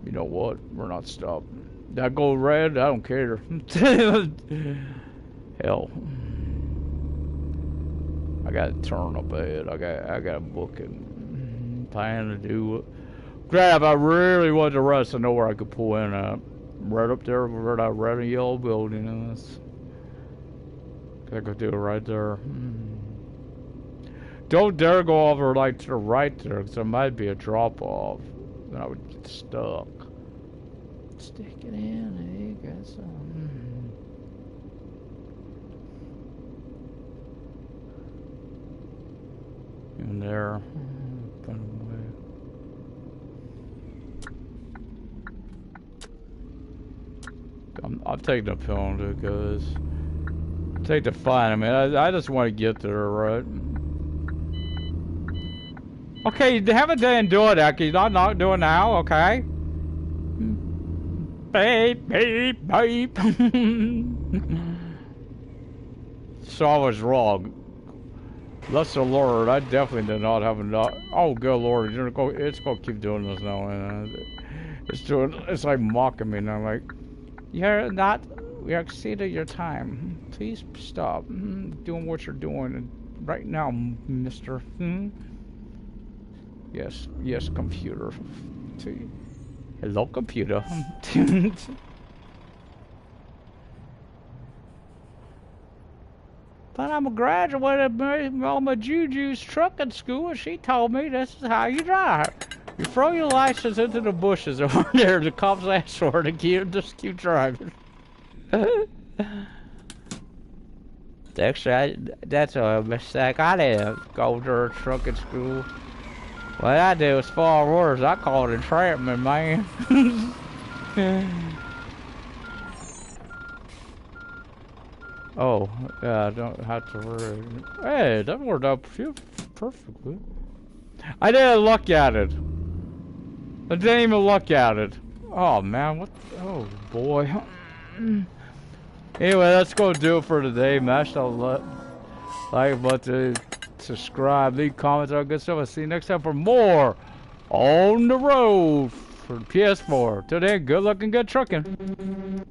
You know what? We're not stopping. That go red, I don't care. Hell. I gotta turn a bed. I gotta book it. Plan to do it. Crap, I really want to rest. I know where I could pull in at. Right up there where that red and yellow building is. I could do it right there. Don't dare go over like to the right there, because there might be a drop off. Then I would get stuck. Stick it in, I guess. In there. I'm taking the penalty, guys. Take the fine. I mean, I just want to get there, right? Okay, have a day and do it, Aki. Not do it now, okay? Beep, beep, beep. So I was wrong. Bless the Lord, I definitely did not have enough. Oh, good Lord, it's gonna keep doing this now. And it's like mocking me, and I'm like, you exceeded your time. Please stop doing what you're doing right now, mister. Yes, computer. Hello, computer. But I'm a graduate of Mama Juju's trucking school, and she told me this is how you drive. You throw your license into the bushes over there, the cops ask for it, and just keep driving. Actually, that's a mistake. I didn't go to trucking school. What I did was far worse. I called entrapment, man. Oh, yeah, I don't have to worry. Hey, that worked out perfectly. I didn't look at it. I didn't even look at it. Oh, man, what? Oh, boy. Anyway, let's go do it for today. Mash that like button, subscribe, leave comments, all good stuff. I'll see you next time for more On the Road for the PS4. Till then, good luck and good trucking.